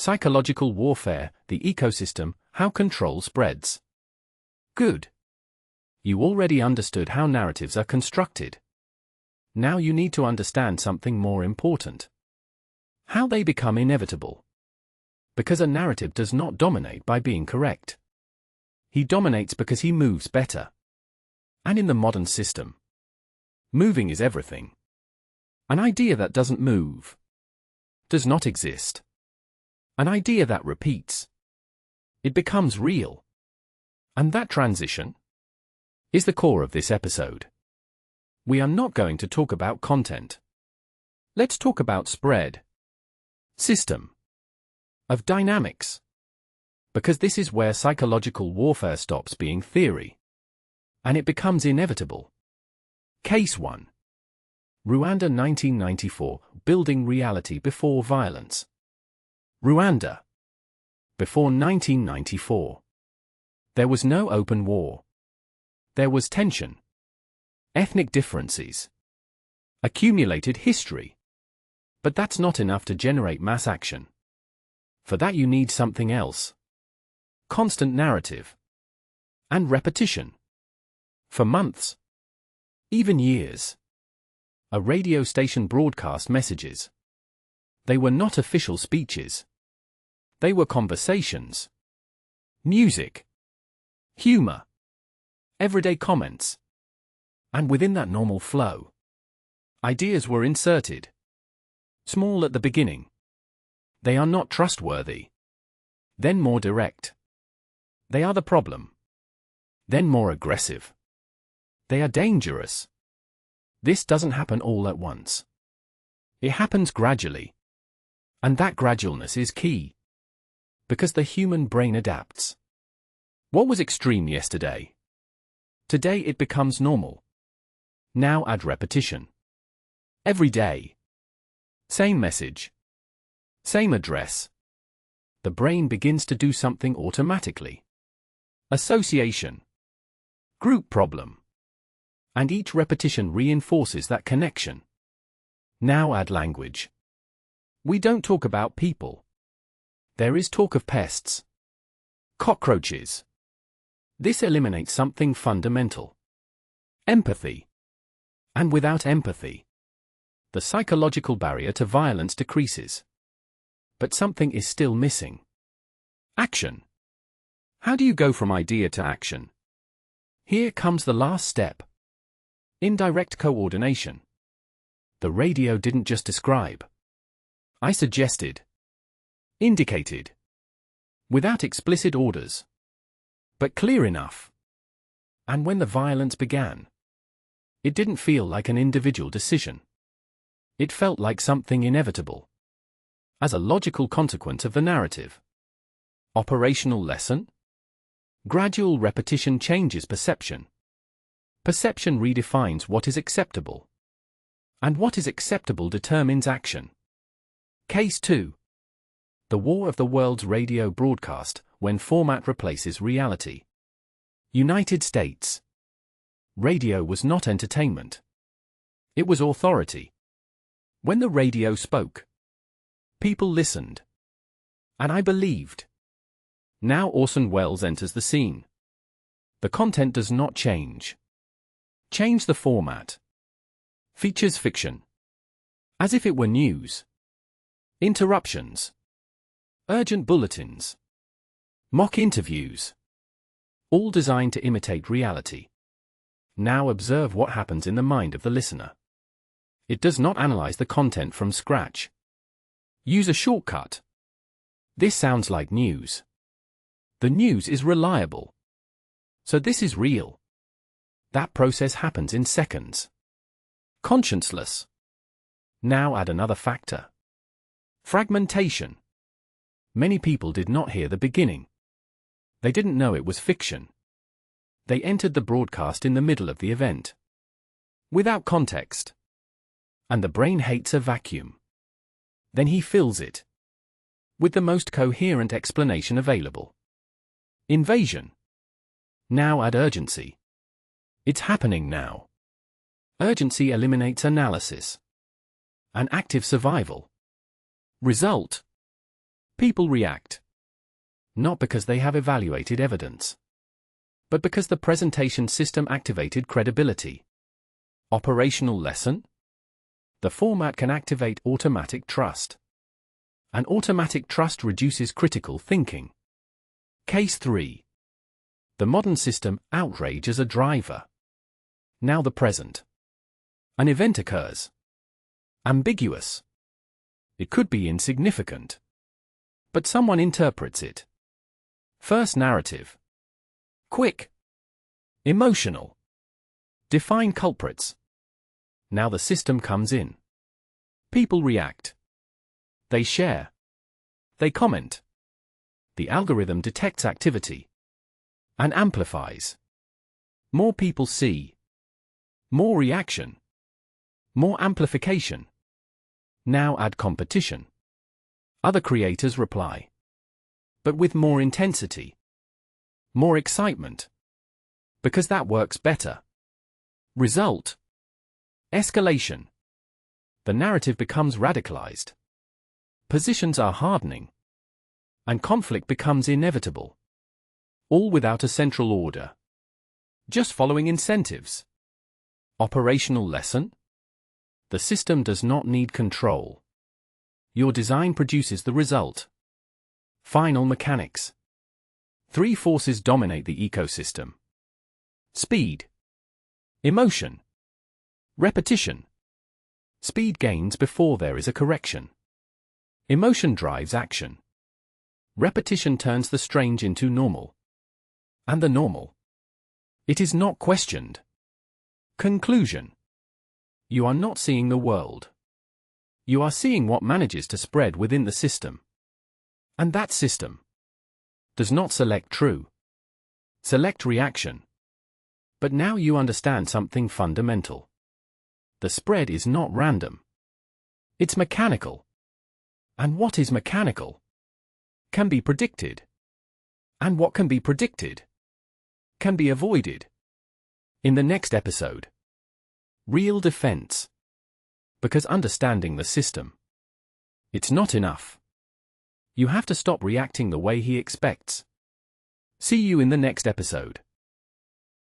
Psychological warfare, the ecosystem, how control spreads. Good. You already understood how narratives are constructed. Now you need to understand something more important. How they become inevitable. Because a narrative does not dominate by being correct. He dominates because he moves better. And in the modern system, moving is everything. An idea that doesn't move does not exist. An idea that repeats, it becomes real. And that transition is the core of this episode. We are not going to talk about content. Let's talk about spread, system, of dynamics. Because this is where psychological warfare stops being theory. And it becomes inevitable. Case 1. Rwanda 1994, building reality before violence. Rwanda. Before 1994. There was no open war. There was tension. Ethnic differences. Accumulated history. But that's not enough to generate mass action. For that you need something else. Constant narrative. And repetition. For months. Even years. A radio station broadcast messages. They were not official speeches. They were conversations. Music. Humor. Everyday comments. And within that normal flow, ideas were inserted. Small at the beginning. They are not trustworthy. Then more direct. They are the problem. Then more aggressive. They are dangerous. This doesn't happen all at once. It happens gradually. And that gradualness is key. Because the human brain adapts. What was extreme yesterday? Today it becomes normal. Now add repetition. Every day. Same message. Same address. The brain begins to do something automatically. Association. Group problem. And each repetition reinforces that connection. Now add language. We don't talk about people. There is talk of pests. Cockroaches. This eliminates something fundamental. Empathy. And without empathy, the psychological barrier to violence decreases. But something is still missing. Action. How do you go from idea to action? Here comes the last step. Indirect coordination. The radio didn't just describe. I suggested. Indicated. Without explicit orders. But clear enough. And when the violence began, it didn't feel like an individual decision. It felt like something inevitable. As a logical consequence of the narrative. Operational lesson? Gradual repetition changes perception. Perception redefines what is acceptable. And what is acceptable determines action. Case 2. The War of the World's radio broadcast, when format replaces reality. United States. Radio was not entertainment. It was authority. When the radio spoke, people listened. And I believed. Now Orson Welles enters the scene. The content does not change. Change the format. Features fiction. As if it were news. Interruptions. Urgent bulletins. Mock interviews. All designed to imitate reality. Now observe what happens in the mind of the listener. It does not analyze the content from scratch. Use a shortcut. This sounds like news. The news is reliable. So this is real. That process happens in seconds. Conscienceless. Now add another factor. Fragmentation. Many people did not hear the beginning. They didn't know it was fiction. They entered the broadcast in the middle of the event. Without context. And the brain hates a vacuum. Then he fills it. With the most coherent explanation available. Invasion. Now add urgency. It's happening now. Urgency eliminates analysis. An active survival. Result. People react. Not because they have evaluated evidence, but because the presentation system activated credibility. Operational lesson? The format can activate automatic trust. And automatic trust reduces critical thinking. Case 3. The modern system, outrage as a driver. Now the present. An event occurs. Ambiguous. It could be insignificant. But someone interprets it. First narrative. Quick. Emotional. Define culprits. Now the system comes in. People react. They share. They comment. The algorithm detects activity and amplifies. More people see. More reaction. More amplification. Now add competition. Other creators reply. But with more intensity. More excitement. Because that works better. Result. Escalation. The narrative becomes radicalized. Positions are hardening. And conflict becomes inevitable. All without a central order. Just following incentives. Operational lesson? The system does not need control. Your design produces the result. Final mechanics. 3 forces dominate the ecosystem. Speed. Emotion. Repetition. Speed gains before there is a correction. Emotion drives action. Repetition turns the strange into normal. And the normal. It is not questioned. Conclusion. You are not seeing the world. You are seeing what manages to spread within the system. And that system does not select true. Select reaction. But now you understand something fundamental. The spread is not random. It's mechanical. And what is mechanical can be predicted. And what can be predicted can be avoided. In the next episode, real defense. Because understanding the system, it's not enough. You have to stop reacting the way he expects. See you in the next episode.